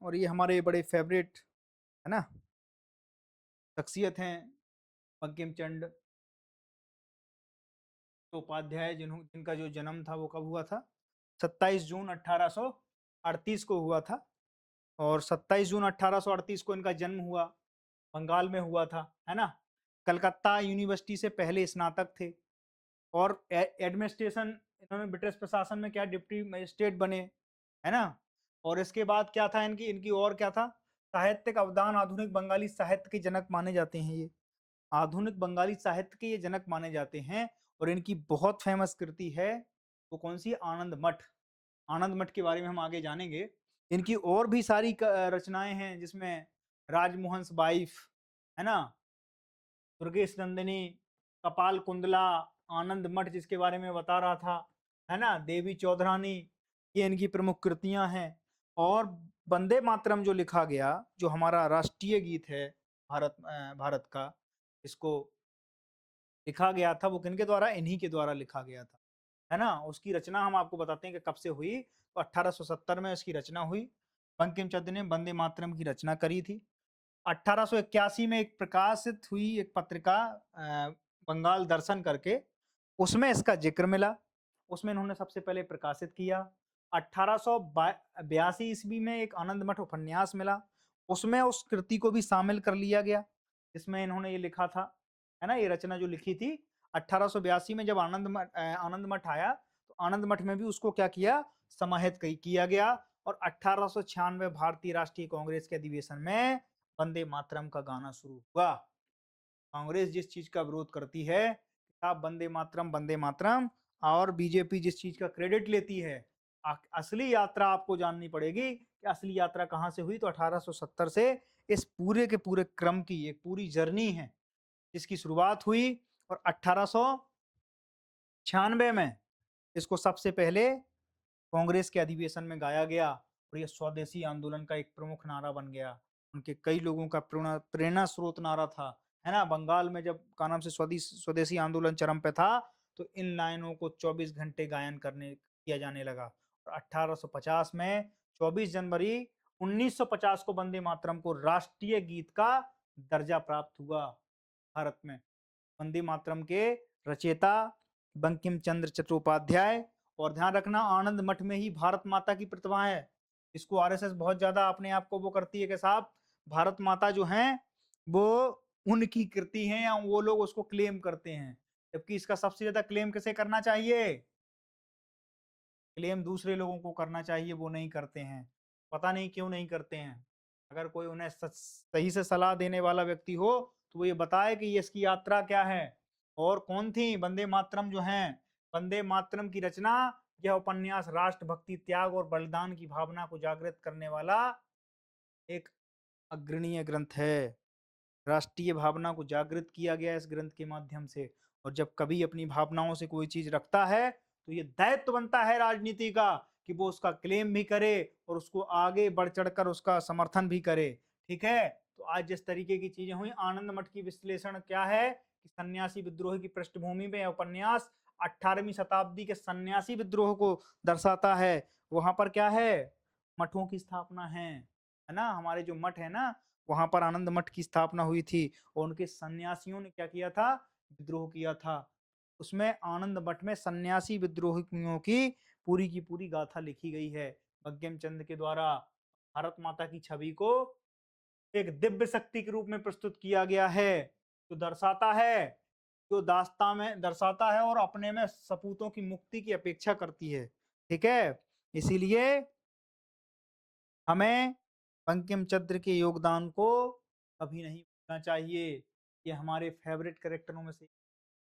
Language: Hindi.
और ये हमारे बड़े फेवरेट है ना शख्सियत हैं बंकिम चंद्र चट्टोपाध्याय जिनका जो जन्म था वो कब हुआ था 27 जून 1838 को हुआ था। और 27 जून 1838 को इनका जन्म हुआ, बंगाल में हुआ था, है ना। कलकत्ता यूनिवर्सिटी से पहले स्नातक थे और एडमिनिस्ट्रेशन इन्होंने ब्रिटिश प्रशासन में क्या डिप्टी मजिस्ट्रेट बने, है ना। और इसके बाद क्या था इनकी इनकी और क्या था, साहित्यिक अवदान आधुनिक बंगाली साहित्य के जनक माने जाते हैं ये। आधुनिक बंगाली साहित्य के ये जनक माने जाते हैं। और इनकी बहुत फेमस कृति है वो कौन सी, आनंद मठ। आनंद मठ के बारे में हम आगे जानेंगे। इनकी और भी सारी रचनाएं हैं जिसमें राजमोहन बाइफ, है ना, दुर्गेश नंदिनी, कपाल कुंडला, आनंद मठ जिसके बारे में बता रहा था, है ना, देवी चौधरानी, ये इनकी प्रमुख कृतियां हैं। और वंदे मातरम जो लिखा गया, जो हमारा राष्ट्रीय गीत है भारत का, इसको लिखा गया था वो किनके द्वारा, इन्हीं के द्वारा लिखा गया था, है ना। उसकी रचना हम आपको बताते हैं कि कब से हुई, तो 1870 में इसकी रचना हुई। बंकिम चंद्र ने वंदे मातरम की रचना करी थी। 1881 में एक प्रकाशित हुई एक पत्रिका बंगाल दर्शन करके, उसमें इसका जिक्र मिला, उसमें इन्होंने सबसे पहले प्रकाशित किया। 1882 ईस्वी में एक आनंद मठ उपन्यास मिला, उसमें उस कृति को भी शामिल कर लिया गया, इसमें इन्होंने ये लिखा था, है ना, ये रचना जो लिखी थी। 1882 में जब आनंद मठ आया तो आनंद मठ में भी उसको क्या किया, समाहित किया गया। और 1896 भारतीय राष्ट्रीय कांग्रेस के अधिवेशन में वंदे मातरम का गाना शुरू हुआ। कांग्रेस जिस चीज का विरोध करती है, आप वंदे मातरम, और बीजेपी जिस चीज का क्रेडिट लेती है, असली यात्रा आपको जाननी पड़ेगी कि असली यात्रा कहां से हुई। तो 1870 से इस पूरे के पूरे क्रम की एक पूरी जर्नी है जिसकी शुरुआत हुई। और 1896 में इसको सबसे पहले कांग्रेस के अधिवेशन में गाया गया और यह स्वदेशी आंदोलन का एक प्रमुख नारा बन गया। उनके कई लोगों का प्रेरणा स्रोत नारा था, है ना। बंगाल में जब का नाम से स्वदेशी आंदोलन चरम पे था तो इन लाइनों को 24 घंटे गायन करने किया जाने लगा। और 1850 में 24 जनवरी 1950 को वंदे मातरम को राष्ट्रीय गीत का दर्जा प्राप्त हुआ भारत में। वंदे मातरम के रचयिता बंकिम चंद्र चट्टोपाध्याय। और ध्यान रखना, आनंद मठ में ही भारत माता की प्रतिमा है। इसको आरएसएस बहुत ज्यादा अपने आप को वो करती है कि साहब भारत माता जो हैं वो उनकी कृति है, या वो लोग उसको क्लेम करते हैं, जबकि इसका सबसे ज्यादा क्लेम किसे करना चाहिए, क्लेम दूसरे लोगों को करना चाहिए, वो नहीं करते हैं। पता नहीं क्यों नहीं करते हैं। अगर कोई उन्हें सही से सलाह देने वाला व्यक्ति हो तो वो ये बताए कि ये इसकी यात्रा क्या है और कौन थी। वंदे मातरम जो हैं, वंदे मातरम की रचना, यह उपन्यास राष्ट्रभक्ति, त्याग और बलिदान की भावना को जागृत करने वाला एक अग्रणीय ग्रंथ है। राष्ट्रीय भावना को जागृत किया गया इस ग्रंथ के माध्यम से। और जब कभी अपनी भावनाओं से कोई चीज रखता है तो ये दायित्व बनता है राजनीति का कि वो उसका क्लेम भी करे और उसको आगे बढ़ चढ़कर उसका समर्थन भी करे। ठीक है, तो आज जिस तरीके की चीजें हुई, आनंद मठ की विश्लेषण क्या है कि सन्यासी विद्रोह की पृष्ठभूमि में उपन्यास 18वीं शताब्दी के सन्यासी विद्रोह को दर्शाता है। वहां पर क्या है, मठों की स्थापना है ना, हमारे जो मठ है ना, वहां पर आनंद मठ की स्थापना हुई थी और उनके सन्यासियों ने क्या किया था, विद्रोह किया था। उसमें आनंद मठ में सन्यासी विद्रोहियों की पूरी गाथा लिखी गई है बंकिम चंद्र के द्वारा। भारत माता की छवि को एक दिव्य शक्ति के रूप में प्रस्तुत किया गया है, जो दर्शाता है, जो दास्तां में दर्शाता है और अपने में सपूतों की मुक्ति की अपेक्षा करती है। ठीक है, इसीलिए हमें बंकिम चंद्र के योगदान को कभी नहीं भूलना चाहिए। ये हमारे फेवरेट कैरेक्टरों में से